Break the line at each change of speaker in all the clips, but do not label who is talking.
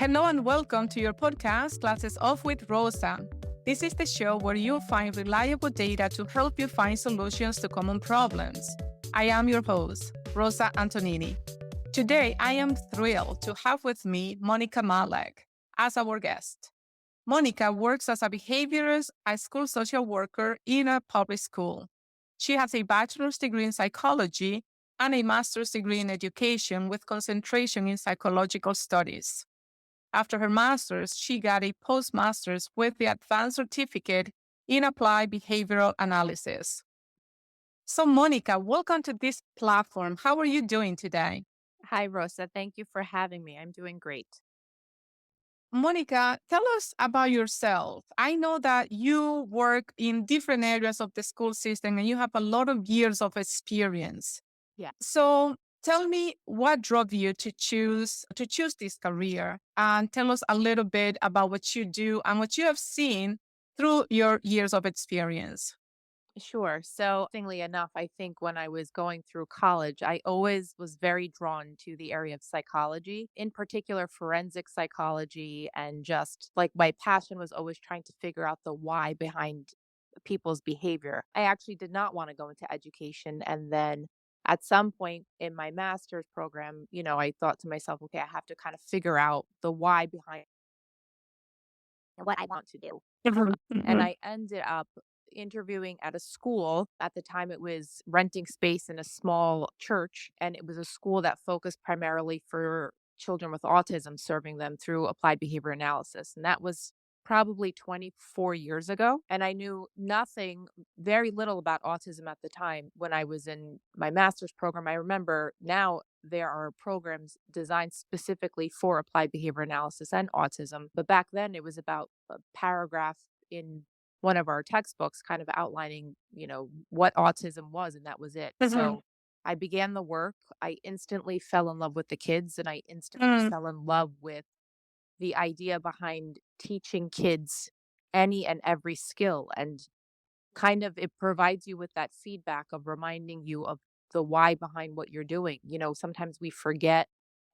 Hello and welcome to your podcast, Classes Off with Rosa. This is the show where you'll find reliable data to help you find solutions to common problems. I am your host, Rosa Antonini. Today, I am thrilled to have with me Monica Malec as our guest. Monica works as a behaviorist, a school social worker in a public school. She has a bachelor's degree in psychology and a master's degree in education with concentration in psychological studies. After her master's, she got a postmaster's with the advanced certificate in applied behavioral analysis. So, Monica, welcome to this platform. How are you doing today?
Hi, Rosa. Thank you for having me. I'm doing great.
Monica, tell us about yourself. I know that you work in different areas of the school system and you have a lot of years of experience.
Yeah.
So tell me what drove you to choose this career, and tell us a little bit about what you do and what you have seen through your years of experience.
Sure. So, interestingly enough, I think when I was going through college, I always was very drawn to the area of psychology, in particular forensic psychology, and just like my passion was always trying to figure out the why behind people's behavior. I actually did not want to go into education. And then at some point in my master's program, I thought to myself, okay, I have to kind of figure out the why behind what I want to do.
Mhm,
And
mhm,
I ended up interviewing at a school. At the time, it was renting space in a small church, and it was a school that focused primarily for children with autism, serving them through applied behavior analysis. And that was probably 24 years ago. And I knew nothing, very little about autism at the time when I was in my master's program. I remember now there are programs designed specifically for applied behavior analysis and autism. But back then, it was about a paragraph in one of our textbooks kind of outlining, what autism was, and that was it.
mhm,
So I began the work. I instantly fell in love with the kids, and I instantly
mm,
fell in love with the idea behind teaching kids any and every skill. And kind of it provides you with that feedback of reminding you of the why behind what you're doing. Sometimes we forget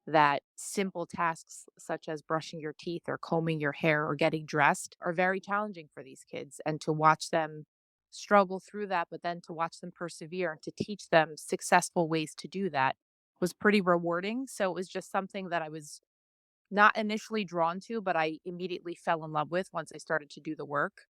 that simple tasks such as brushing your teeth or combing your hair or getting dressed are very challenging for these kids. And to watch them struggle through that, but then to watch them persevere and to teach them successful ways to do that was pretty rewarding. So it was just something that I was not initially drawn to, but I immediately fell in love with once I started to do the work.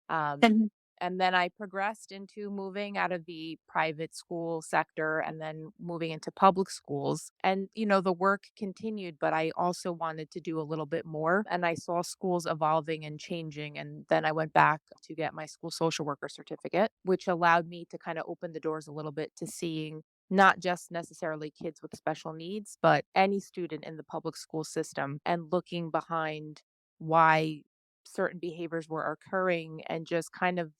Um,
mhm.
and then I progressed into moving out of the private school sector and then moving into public schools. And, the work continued, but I also wanted to do a little bit more. And I saw schools evolving and changing. And then I went back to get my school social worker certificate, which allowed me to kind of open the doors a little bit to seeing not just necessarily kids with special needs, but any student in the public school system and looking behind why certain behaviors were occurring and just kind of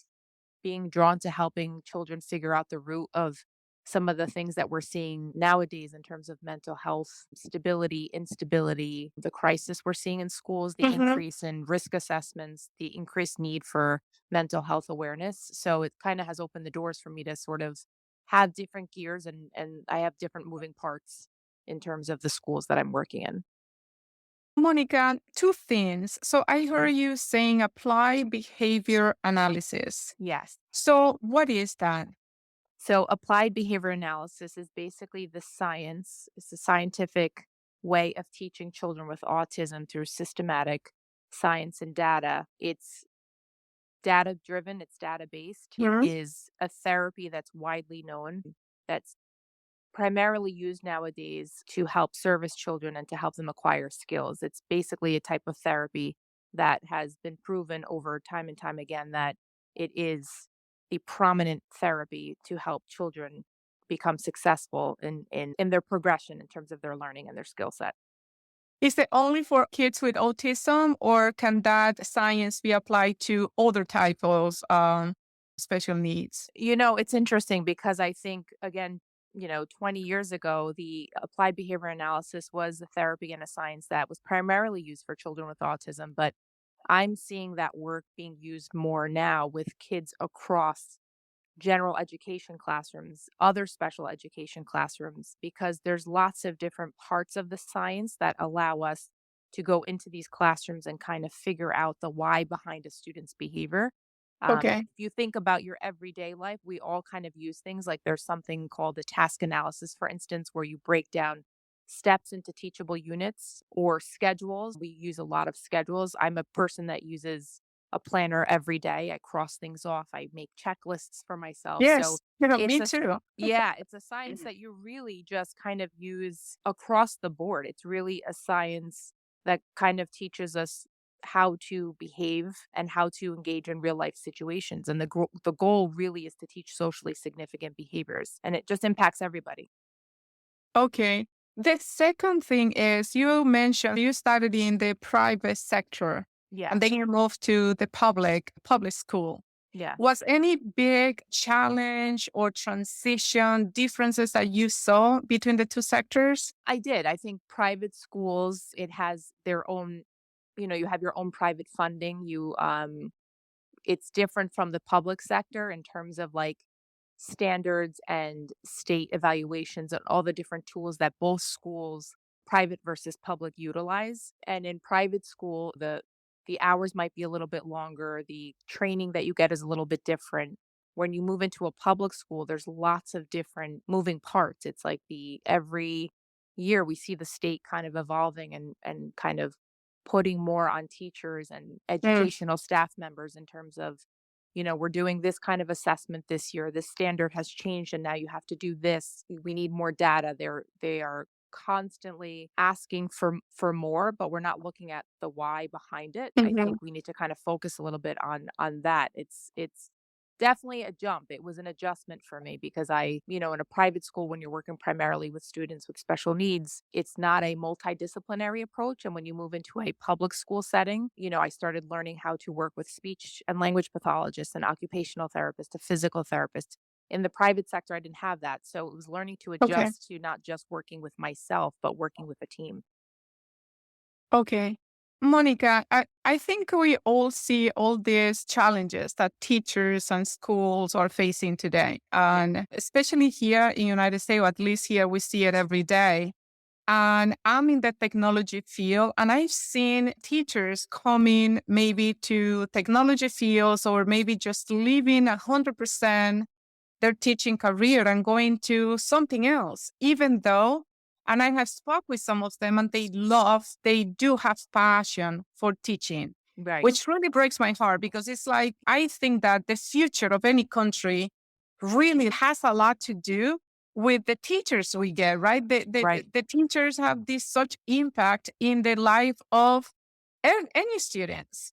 being drawn to helping children figure out the root of some of the things that we're seeing nowadays in terms of mental health, stability, instability, the crisis we're seeing in schools, the
Mhm.
increase in risk assessments, the increased need for mental health awareness. So it kind of has opened the doors for me to sort of have different gears and I have different moving parts in terms of the schools that I'm working in.
Monica, two things. So I heard you saying apply behavior analysis.
Yes.
So what is that?
So, applied behavior analysis is basically the science, it's a scientific way of teaching children with autism through systematic science and data. It's data driven, it's data based. It
Mhm.
is a therapy that's widely known, that's primarily used nowadays to help service children and to help them acquire skills. It's basically a type of therapy that has been proven over time and time again that it is the prominent therapy to help children become successful in their progression in terms of their learning and their skill set.
Is it only for kids with autism, or can that science be applied to other types of special needs?
It's interesting because I think, again, 20 years ago, the applied behavior analysis was a therapy and a science that was primarily used for children with autism. But I'm seeing that work being used more now with kids across general education classrooms, other special education classrooms, because there's lots of different parts of the science that allow us to go into these classrooms and kind of figure out the why behind a student's behavior.
Okay.
If you think about your everyday life, we all kind of use things like there's something called a task analysis, for instance, where you break down steps into teachable units or schedules. We use a lot of schedules. I'm a person that uses a planner every day. I cross things off. I make checklists for myself. So
Yes. Me
it's a
too.
yeah, it's a science that you really just kind of use across the board. It's really a science that kind of teaches us how to behave and how to engage in real life situations. And the goal really is to teach socially significant behaviors, and it just impacts everybody.
Okay. The second thing is you mentioned you started in the private sector
Yeah,
and then you moved to the public school.
yeah,
Was any big challenge or transition differences that you saw between the two sectors?
I did. I think private schools, it has their own, you have your own private funding. It's different from the public sector in terms of like standards and state evaluations and all the different tools that both schools, private versus public, utilize. And in private school, the hours might be a little bit longer, the training that you get is a little bit different. When you move into a public school, there's lots of different moving parts. It's like the every year we see the state kind of evolving and kind of putting more on teachers and
Mm,
educational staff members in terms of, we're doing this kind of assessment this year. This standard has changed and now you have to do this. We need more data. They are constantly asking for more, but we're not looking at the why behind it. I
mhm.
think we need to kind of focus a little bit on that. It's definitely a jump. It was an adjustment for me because in a private school, when you're working primarily with students with special needs, it's not a multidisciplinary approach. And when you move into a public school setting, I started learning how to work with speech and language pathologists, and occupational therapists, a physical therapist. In the private sector, I didn't have that. So it was learning to
Okay.
adjust to not just working with myself, but working with a team.
Okay. Monica, I think we all see all these challenges that teachers and schools are facing today.
Yeah.
And especially here in United States, or at least here we see it every day. And I'm in the technology field, and I've seen teachers coming maybe to technology fields or maybe just leaving 100% their teaching career and going to something else, even though, and I have spoke with some of them and they do have passion for teaching,
Right.
which really breaks my heart because it's like, I think that the future of any country really has a lot to do with the teachers we get, right?
Right.
The teachers have this such impact in the life of any students.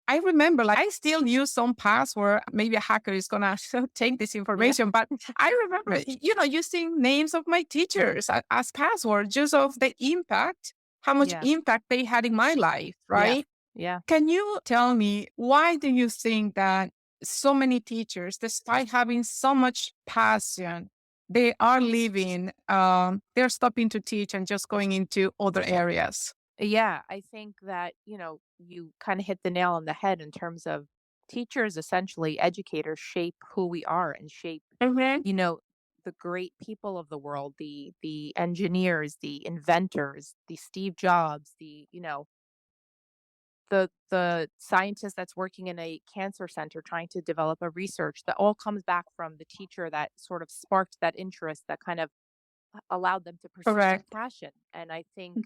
I remember, like, I still use some password. Maybe a hacker is gonna take this
Yeah.
information, but I remember, using names of my teachers as password, just of the impact, how much
Yeah.
impact they had in my life,
Yeah.
right?
Yeah.
Can you tell me why do you think that so many teachers, despite having so much passion, they are leaving, they're stopping to teach and just going into other areas?
Yeah, I think that, you kind of hit the nail on the head in terms of teachers, essentially educators shape who we are and shape,
Hmm.
you know, the great people of the world, the engineers, the inventors, the Steve Jobs, the scientist that's working in a cancer center trying to develop a research that all comes back from the teacher that sort of sparked that interest that kind of allowed them to pursue that
Correct.
passion. And I think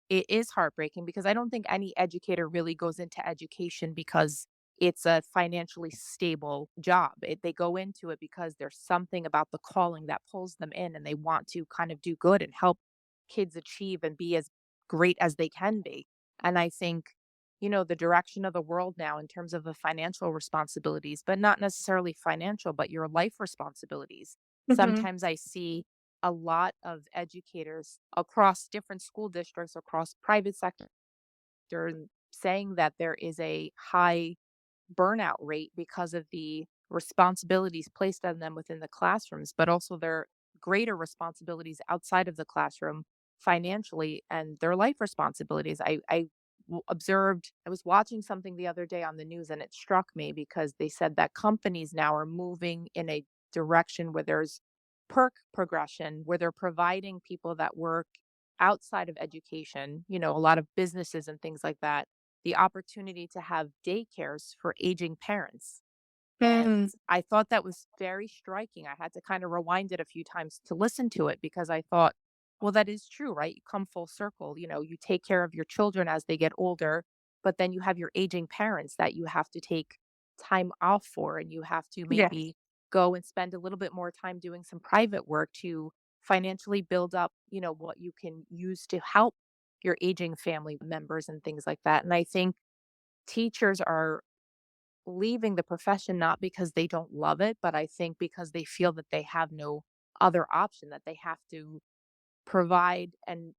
it is heartbreaking because I don't think any educator really goes into education because it's a financially stable job. They go into it because there's something about the calling that pulls them in and they want to kind of do good and help kids achieve and be as great as they can be. And I think, the direction of the world now in terms of the financial responsibilities, but not necessarily financial, but your life responsibilities.
Hmm.
Sometimes I see a lot of educators across different school districts, across private sector, saying that there is a high burnout rate because of the responsibilities placed on them within the classrooms, but also their greater responsibilities outside of the classroom financially and their life responsibilities. Observed, I was watching something the other day on the news and it struck me because they said that companies now are moving in a direction where there's perk progression, where they're providing people that work outside of education, a lot of businesses and things like that, the opportunity to have daycares for aging parents. And
Mm,
I thought that was very striking. I had to kind of rewind it a few times to listen to it because I thought, well, that is true, right? You come full circle. You take care of your children as they get older, but then you have your aging parents that you have to take time off for, and you have to
yes.
maybe go and spend a little bit more time doing some private work to financially build up, what you can use to help your aging family members and things like that. And I think teachers are leaving the profession not because they don't love it, but I think because they feel that they have no other option, that they have to provide and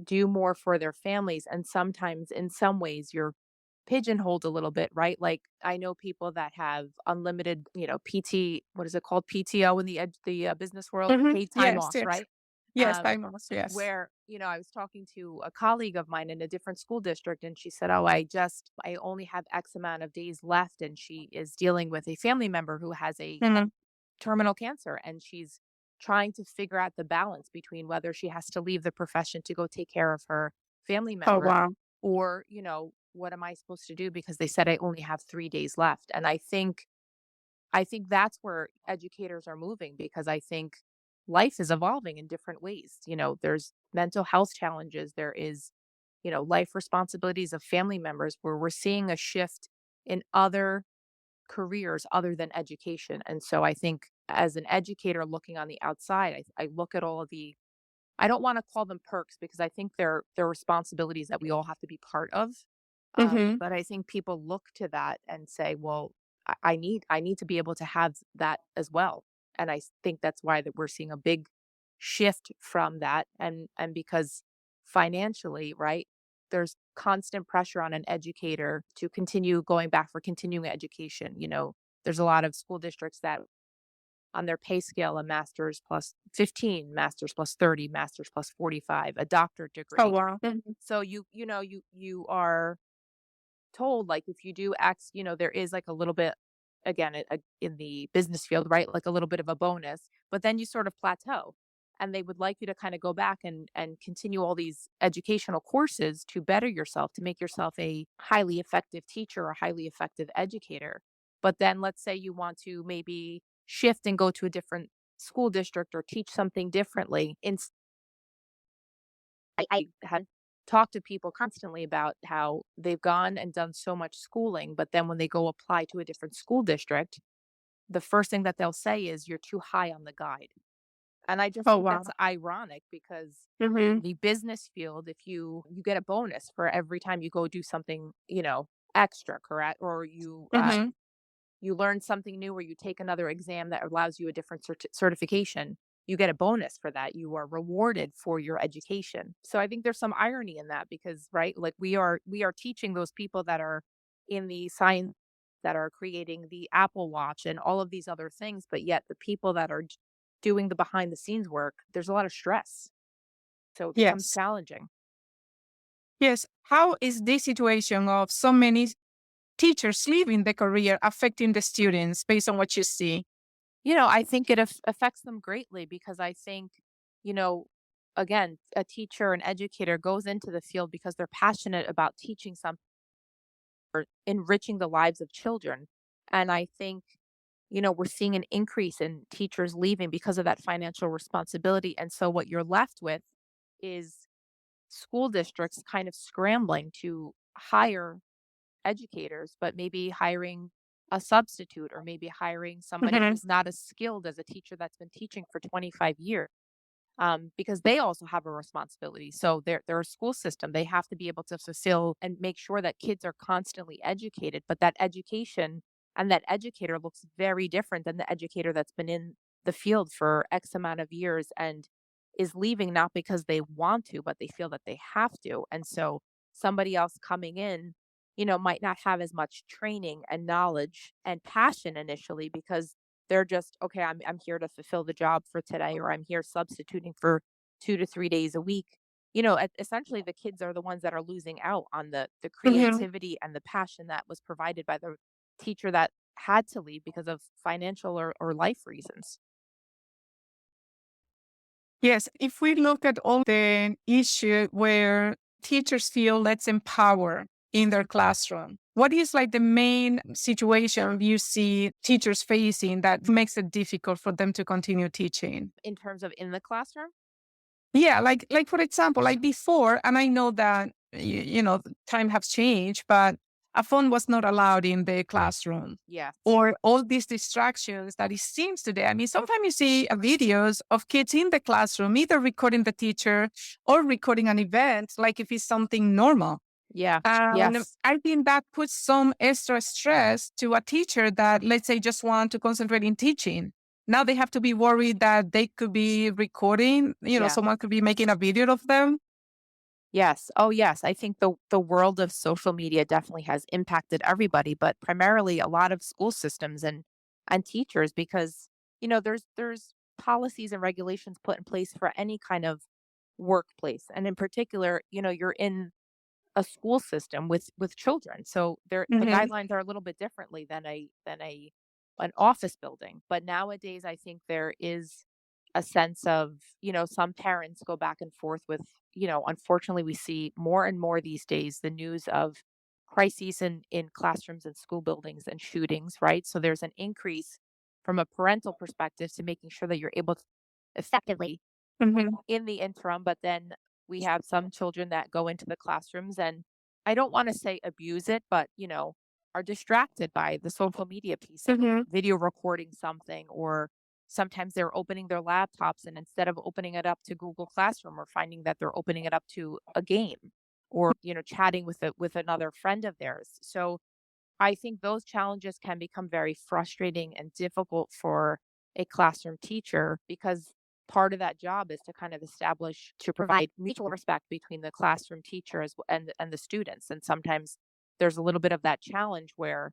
do more for their families. And sometimes in some ways you're pigeonholed a little bit, right? Like I know people that have unlimited, what is it called? PTO in the business world, paid time
Yes,
off,
yes.
right?
Yes,
Um,
time loss, yes.
where, I was talking to a colleague of mine in a different school district, and she said, "Oh, I only have X amount of days left." And she is dealing with a family member who has a
Mhm.
terminal cancer, and she's trying to figure out the balance between whether she has to leave the profession to go take care of her family
Oh,
member,
wow.
or, what am I supposed to do because they said I only have 3 days left. And I think that's where educators are moving, because I think life is evolving in different ways. There's mental health challenges, there is, life responsibilities of family members, where we're seeing a shift in other careers other than education. And so I think as an educator looking on the outside, I look at all of the, I don't want to call them perks because I think they're responsibilities that we all have to be part of.
Mhm.
But I think people look to that and say, well, I need to be able to have that as well. And think that's why that we're seeing a big shift from that. And because financially, right, there's constant pressure on an educator to continue going back for continuing education. There's a lot of school districts that on their pay scale, a master's plus 15, master's plus 30, master's plus 45, a doctorate
Oh,
degree.
wow. Mhm.
So you are told, like, if you do X, there is like a little bit, again, in the business field, right? Like a little bit of a bonus, but then you sort of plateau. And they would like you to kind of go back and continue all these educational courses to better yourself, to make yourself a highly effective teacher or highly effective educator. But then let's say you want to maybe shift and go to a different school district or teach something differently. I had talked to people constantly about how they've gone and done so much schooling, but then when they go apply to a different school district, the first thing that they'll say is, "You're too high on the guide." And I just
Oh,
think
wow.
that's ironic because
Mhm.
the business field, if you get a bonus for every time you go do something, extra, correct? Or
Mhm.
you learn something new, or you take another exam that allows you a different certification, you get a bonus for that. You are rewarded for your education. So I think there's some irony in that, because, right, like we are teaching those people that are in the science, that are creating the Apple Watch and all of these other things, but yet the people that are doing the behind the scenes work, there's a lot of stress. So it becomes
Yes.
challenging.
Yes. How is this situation of so many teachers leaving the career affecting the students based on what you see?
I think it affects them greatly, because I think, you know, again, a teacher, an educator goes into the field because they're passionate about teaching something or enriching the lives of children. And I think, we're seeing an increase in teachers leaving because of that financial responsibility. And so what you're left with is school districts kind of scrambling to hire educators, but maybe hiring a substitute, or maybe hiring somebody
Mhm.
who's not as skilled as a teacher that's been teaching for 25 years. Because they also have a responsibility. So they're a school system. They have to be able to fulfill and make sure that kids are constantly educated. But that education and that educator looks very different than the educator that's been in the field for X amount of years and is leaving not because they want to, but they feel that they have to. And so somebody else coming in, might not have as much training and knowledge and passion initially, because they're just, okay, I'm here to fulfill the job for today, or I'm here substituting for 2 to 3 days a week. Essentially the kids are the ones that are losing out on the
Mhm.
creativity and the passion that was provided by the teacher that had to leave because of financial or life reasons.
Yes, if we look at all the issue where teachers feel less empowered in their classroom, what is like the main situation you see teachers facing that makes it difficult for them to continue teaching?
In terms of in the classroom?
Yeah, like for example, like before, and I know that time has changed, but a phone was not allowed in the classroom,
Yes.
or all these distractions that it seems today. I mean, sometimes you see videos of kids in the classroom either recording the teacher or recording an event, like if it's something normal.
Yeah.
And
Yes.
I think that puts some extra stress to a teacher that, let's say, just want to concentrate in teaching. Now they have to be worried that they could be recording,
Yeah.
someone could be making a video of them.
Yes. Oh, yes. I think the world of social media definitely has impacted everybody, but primarily a lot of school systems and teachers because, there's policies and regulations put in place for any kind of workplace. And in particular, you're in a school system with children. So the
Hmm.
guidelines are a little bit differently than an office building. But nowadays I think there is a sense of, some parents go back and forth with, unfortunately we see more and more these days the news of crises in classrooms and school buildings and shootings, right? So there's an increase from a parental perspective to making sure that you're able to effectively
Hmm.
in the interim, but then we have some children that go into the classrooms and I don't want to say abuse it, but are distracted by the social media piece and
Hmm.
video recording something, or sometimes they're opening their laptops and instead of opening it up to Google Classroom, we're finding that they're opening it up to a game or, chatting with another friend of theirs. So I think those challenges can become very frustrating and difficult for a classroom teacher because part of that job is to kind of establish to provide mutual respect between the classroom teacher and the students. And sometimes there's a little bit of that challenge where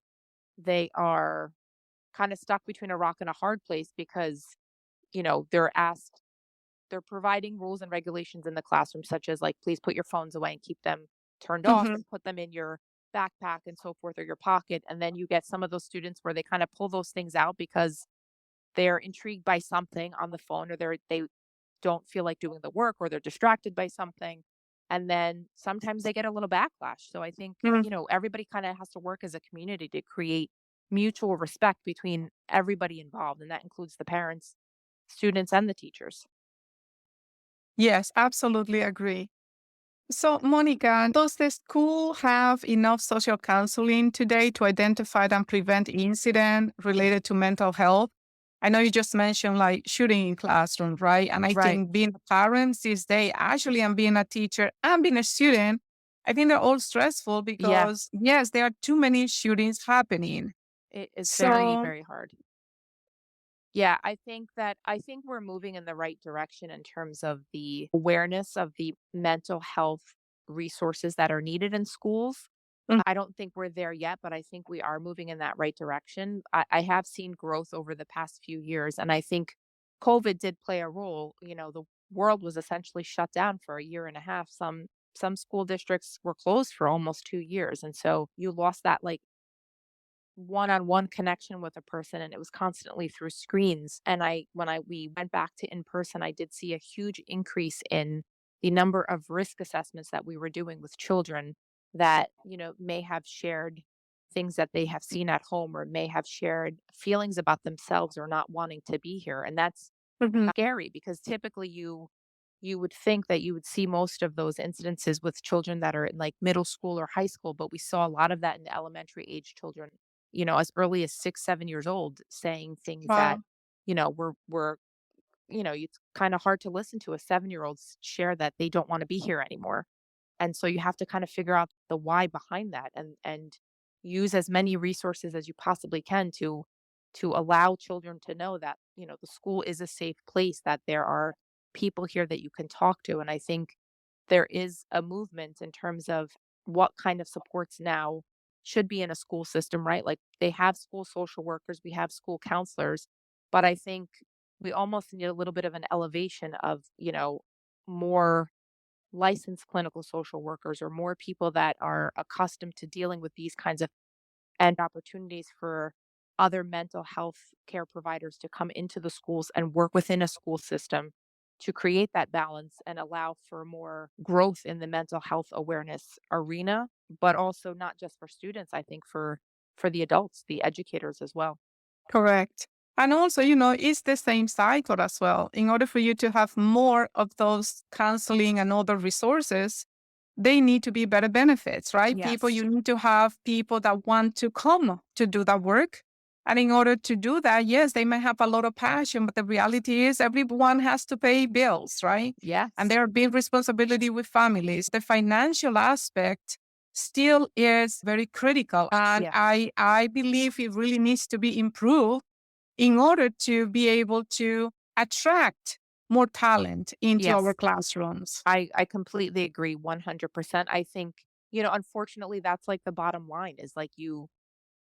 they are kind of stuck between a rock and a hard place because, they're providing rules and regulations in the classroom, such as like, please put your phones away and keep them turned off
Hmm.
and put them in your backpack and so forth or your pocket. And then you get some of those students where they kind of pull those things out because they're intrigued by something on the phone or they don't feel like doing the work or they're distracted by something. And then sometimes they get a little backlash. So I think, everybody kind of has to work as a community to create mutual respect between everybody involved. And that includes the parents, students, and the teachers.
Yes, absolutely agree. So, Monica, does the school have enough social counseling today to identify and prevent incident related to mental health? I know you just mentioned like shooting in classroom, right? And I
Right.
think being a parent these days, actually, and being a teacher and being a student, I think they're all stressful
Yeah.
because yes, there are too many shootings happening.
It is very,
So,
very hard. Yeah, I think we're moving in the right direction in terms of the awareness of the mental health resources that are needed in schools.
mm,
I don't think we're there yet, but I think we are moving in that right direction. I have seen growth over the past few years, and I think COVID did play a role. The world was essentially shut down for a year and a half. Some school districts were closed for almost 2 years, and so you lost that like one-on-one connection with a person and it was constantly through screens. And we went back to in person, I did see a huge increase in the number of risk assessments that we were doing with children that, may have shared things that they have seen at home or may have shared feelings about themselves or not wanting to be here. And that's
mhm,
scary because typically you would think that you would see most of those incidences with children that are in like middle school or high school, but we saw a lot of that in elementary age children, as early as 6, 7 years old, saying things that,
wow.
were it's kind of hard to listen to a 7-year-old share that they don't want to be here anymore. And so you have to kind of figure out the why behind that and use as many resources as you possibly can to allow children to know that, the school is a safe place, that there are people here that you can talk to. And I think there is a movement in terms of what kind of supports now should be in a school system, right? Like they have school social workers, we have school counselors, but I think we almost need a little bit of an elevation of, more licensed clinical social workers or more people that are accustomed to dealing with these kinds of and opportunities for other mental health care providers to come into the schools and work within a school system to create that balance and allow for more growth in the mental health awareness arena, but also not just for students, I think for the adults, the educators as well.
Correct. And also, it's the same cycle as well. In order for you to have more of those counseling and other resources, they need to be better benefits, right?
Yes.
You need to have people that want to come to do that work. And in order to do that, yes, they may have a lot of passion, but the reality is everyone has to pay bills, right? And
Yes.
there are big responsibility with families. The financial aspect still is very critical. And
Yes.
I believe it really needs to be improved in order to be able to attract more talent into our
Yes.
classrooms.
I completely agree 100%. I think, unfortunately, that's like the bottom line is like you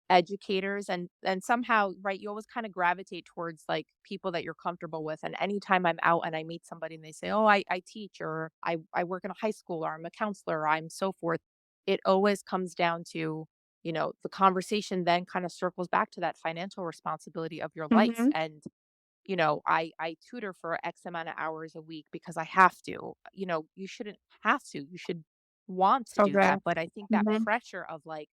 educators and somehow, right, you always kind of gravitate towards like people that you're comfortable with. And anytime I'm out and I meet somebody and they say, "Oh, I teach," or I work in a high school, or I'm a counselor, or I'm so forth, it always comes down to, the conversation then kind of circles back to that financial responsibility of your life.
Hmm.
And I tutor for X amount of hours a week because I have to. You shouldn't have to. You should want to do that.
Correct.
But I think that
Hmm.
pressure of like,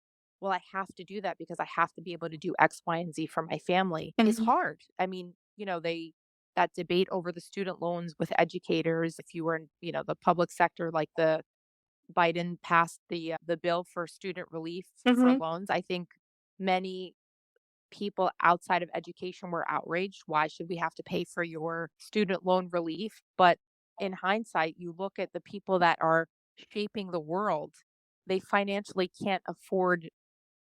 well, I have to do that because I have to be able to do X, Y, and Z for my family is
Hmm.
hard. I mean, that debate over the student loans with educators, if you were in, the public sector, like the Biden passed the bill for student relief for
Hmm.
loans. I think many people outside of education were outraged. Why should we have to pay for your student loan relief? But in hindsight, you look at the people that are shaping the world, they financially can't afford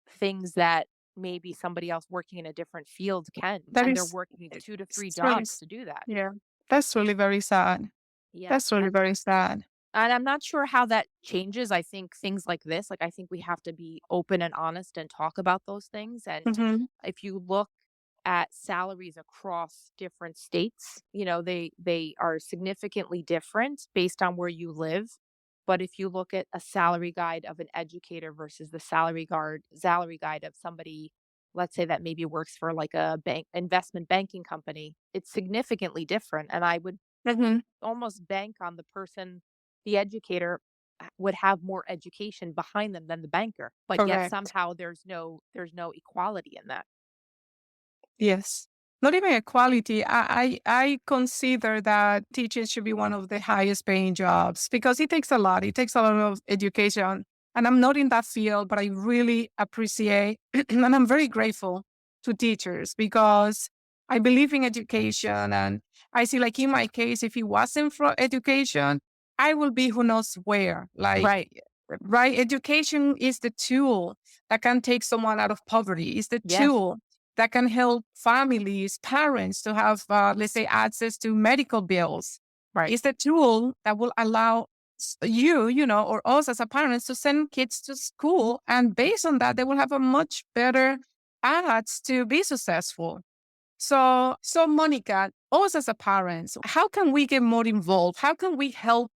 things that maybe somebody else working in a different field can.
That
And they're
is,
working two to three
it's really,
jobs to do that.
yeah, that's really very sad.
Yes.
That's really very sad.
And I'm not sure how that changes. I think things like this, like I think we have to be open and honest and talk about those things. And
Hmm.
if you look at salaries across different states, they are significantly different based on where you live. But if you look at a salary guide of an educator versus the salary guide of somebody, let's say that maybe works for like a investment banking company, it's significantly different. And I would
Hmm.
almost bank on the educator would have more education behind them than the banker, but yet
Correct.
somehow there's no equality in that.
Yes. Not even equality. I consider that teaching should be one of the highest paying jobs because it takes a lot. It takes a lot of education. And I'm not in that field, but I really appreciate and I'm very grateful to teachers because I believe in education. And I see, like in my case, if it wasn't for education, I will be who knows where. Like,
Right.
right? Education is the tool that can take someone out of poverty, is the
Yes.
tool that can help families, parents to have, let's say, access to medical bills.
Right.
It's the tool that will allow or us as a parents to send kids to school. And based on that, they will have a much better odds to be successful. So Monica, us as a parents, how can we get more involved? How can we help?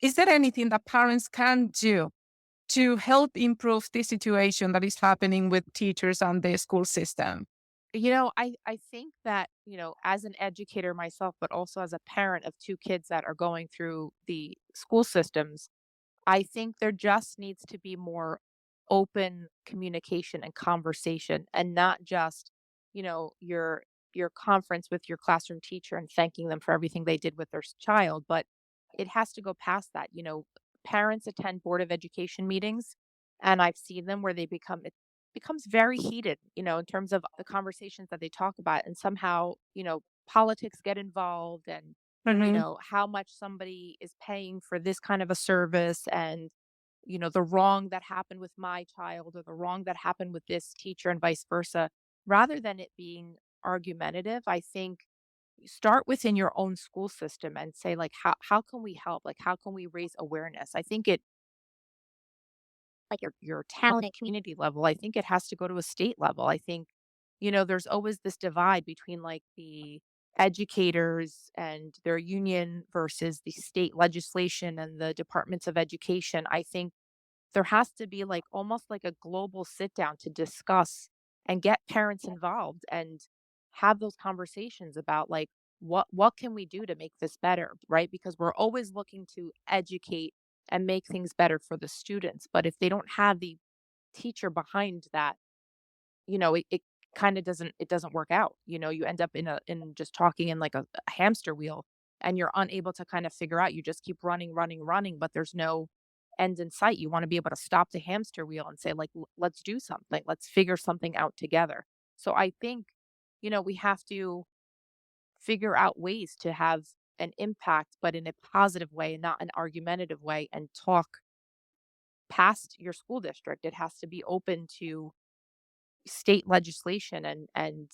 Is there anything that parents can do to help improve the situation that is happening with teachers and the school system?
I think that, as an educator myself, but also as a parent of two kids that are going through the school systems, I think there just needs to be more open communication and conversation and not just, your conference with your classroom teacher and thanking them for everything they did with their child, but it has to go past that. Parents attend board of education meetings and I've seen them where it becomes very heated, in terms of the conversations that they talk about and somehow, politics get involved and
Hmm.
how much somebody is paying for this kind of a service and the wrong that happened with my child or the wrong that happened with this teacher and vice versa, rather than it being argumentative. I think you start within your own school system and say like how can we help, like how can we raise awareness. I think it like your town and community level. I think it has to go to a state level. I think there's always this divide between like the educators and their union versus the state legislation and the departments of education. I think there has to be like almost like a global sit down to discuss and get parents involved and have those conversations about like what can we do to make this better, right? Because we're always looking to educate and make things better for the students. But if they don't have the teacher behind that, it kind of doesn't work out. You end up in just talking in like a hamster wheel, and you're unable to kind of figure out. You just keep running, running, running, but there's no end in sight. You want to be able to stop the hamster wheel and say, like, let's do something. Let's figure something out together." So I think, we have to figure out ways to have an impact, but in a positive way, not an argumentative way, and talk past your school district. It has to be open to state legislation and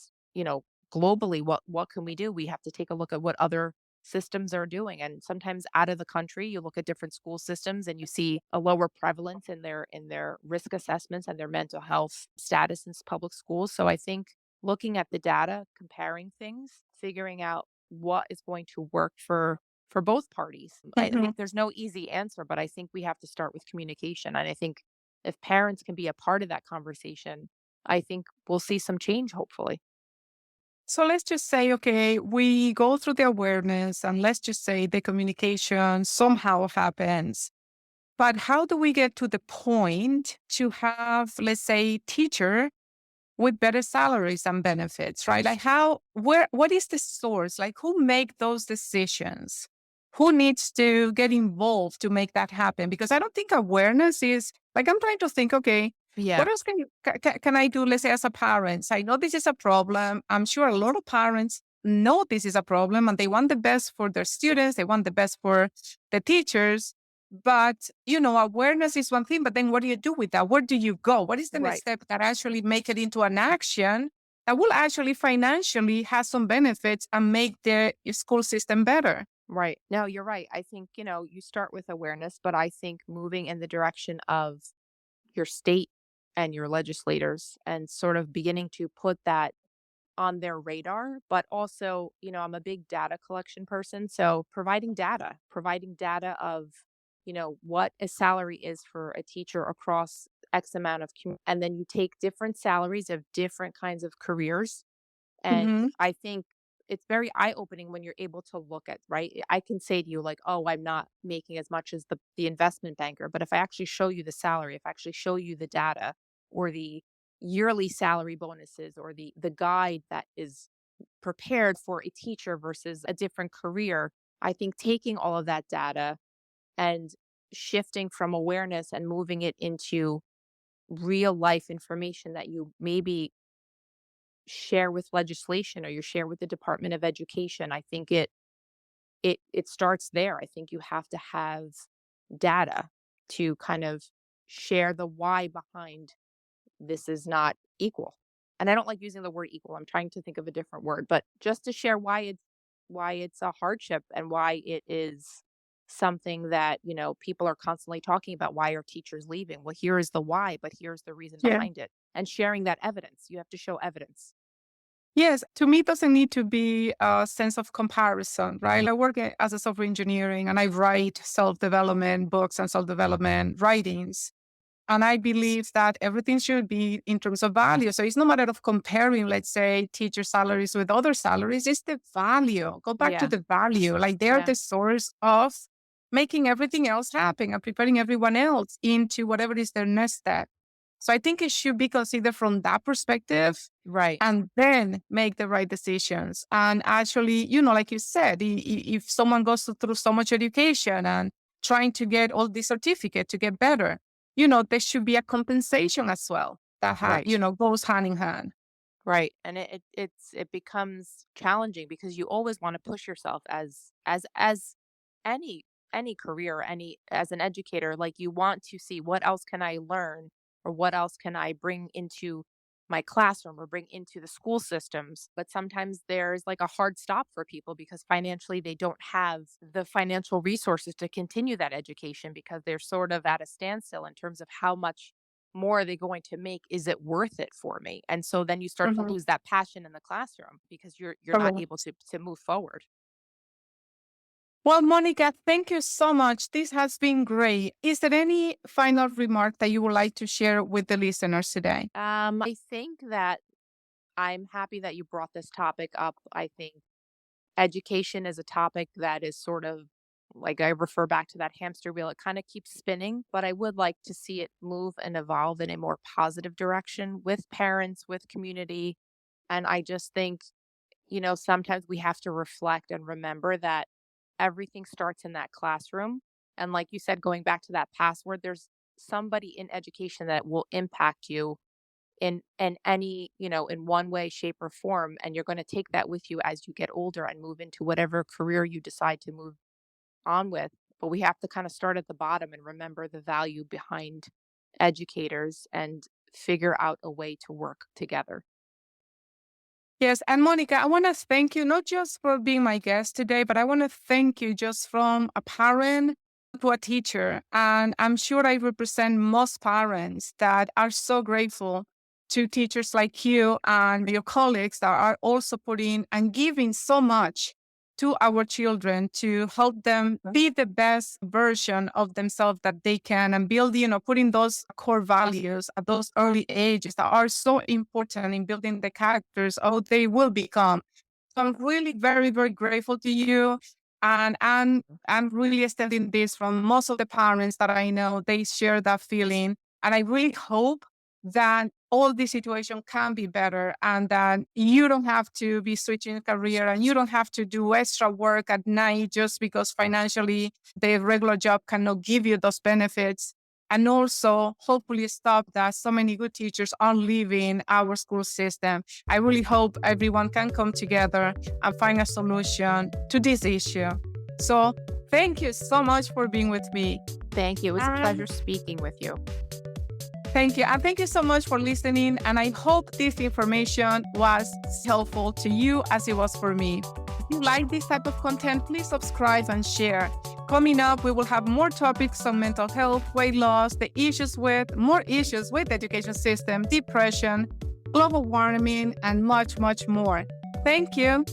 globally, what can we do? We have to take a look at what other systems are doing. And sometimes out of the country, you look at different school systems and you see a lower prevalence in their risk assessments and their mental health status in public schools. So I think looking at the data, comparing things, figuring out what is going to work for both parties. I
Mhm.
think there's no easy answer, but I think we have to start with communication. And I think if parents can be a part of that conversation, I think we'll see some change, hopefully.
So let's just say, okay, we go through the awareness and let's just say the communication somehow happens. But how do we get to the point to have, let's say, teacher with better salaries and benefits, right? Like what is the source? Like who make those decisions? Who needs to get involved to make that happen? Because I don't think awareness is like, I'm trying to think, okay,
Yeah,
what else can I do? Let's say as a parent, I know this is a problem. I'm sure a lot of parents know this is a problem and they want the best for their students. They want the best for the teachers. But, awareness is one thing, but then what do you do with that? Where do you go? What is the next
right,
step that actually make it into an action that will actually financially have some benefits and make the school system better?
right. No, you're right. I think, you start with awareness, but I think moving in the direction of your state and your legislators and sort of beginning to put that on their radar, but also, I'm a big data collection person. So providing data of, what a salary is for a teacher across X amount of, and then you take different salaries of different kinds of careers. And
Hmm.
I think it's very eye opening when you're able to look at, right? I can say to you, like, oh, I'm not making as much as the investment banker. But if I actually show you the salary, if I actually show you the data or the yearly salary bonuses or the guide that is prepared for a teacher versus a different career, I think taking all of that data and shifting from awareness and moving it into real life information that you maybe share with legislation or you share with the Department of Education. I think it starts there. I think you have to have data to kind of share the why behind this is not equal. And I don't like using the word equal. I'm trying to think of a different word, but just to share why it's a hardship and why it is something that, people are constantly talking about. Why are teachers leaving? Well, here is the why, but here's the reason
Yeah.
behind it. And sharing that evidence. You have to show evidence.
Yes, to me, it doesn't need to be a sense of comparison, right? I work as a software engineering and I write self-development books and self-development writings. And I believe that everything should be in terms of value. So it's no matter of comparing, let's say, teacher salaries with other salaries. It's the value. Go back to
Yeah.
the value. Like they're
Yeah.
the source of making everything else happen and preparing everyone else into whatever is their next step. So I think it should be considered from that perspective
Right.
and then make the right decisions. And actually, like you said, if someone goes through so much education and trying to get all these certificates to get better, there should be a compensation as well that
Right.
goes hand in hand.
Right. And it becomes challenging because you always want to push yourself as any any career, any as an educator, like you want to see what else can I learn or what else can I bring into my classroom or bring into the school systems. But sometimes there's like a hard stop for people because financially they don't have the financial resources to continue that education because they're sort of at a standstill in terms of how much more are they going to make? Is it worth it for me? And so then you start to
Mhm.
lose that passion in the classroom because you're not able
Correct.
to move forward.
Well, Monica, thank you so much. This has been great. Is there any final remark that you would like to share with the listeners today?
I think that I'm happy that you brought this topic up. I think education is a topic that is sort of like I refer back to that hamster wheel. It kind of keeps spinning, but I would like to see it move and evolve in a more positive direction with parents, with community. And I just think, sometimes we have to reflect and remember that everything starts in that classroom. And like you said, going back to that password, there's somebody in education that will impact you in any, in one way, shape, or form. And you're going to take that with you as you get older and move into whatever career you decide to move on with. But we have to kind of start at the bottom and remember the value behind educators and figure out a way to work together.
Yes, and Monica, I want to thank you not just for being my guest today, but I want to thank you just from a parent to a teacher. And I'm sure I represent most parents that are so grateful to teachers like you and your colleagues that are also putting and giving so much to our children to help them be the best version of themselves that they can and build, putting those core values at those early ages that are so important in building the characters of who they will become. So I'm really very, very grateful to you. And I'm really extending this from most of the parents that I know. They share that feeling. And I really hope that all this situation can be better and that you don't have to be switching career and you don't have to do extra work at night just because financially the regular job cannot give you those benefits. And also hopefully stop that so many good teachers are leaving our school system. I really hope everyone can come together and find a solution to this issue. So thank you so much for being with me.
Thank you. It was a pleasure speaking with you.
Thank you. And thank you so much for listening. And I hope this information was helpful to you as it was for me. If you like this type of content, please subscribe and share. Coming up, we will have more topics on mental health, weight loss, more issues with the education system, depression, global warming, and much, much more. Thank you.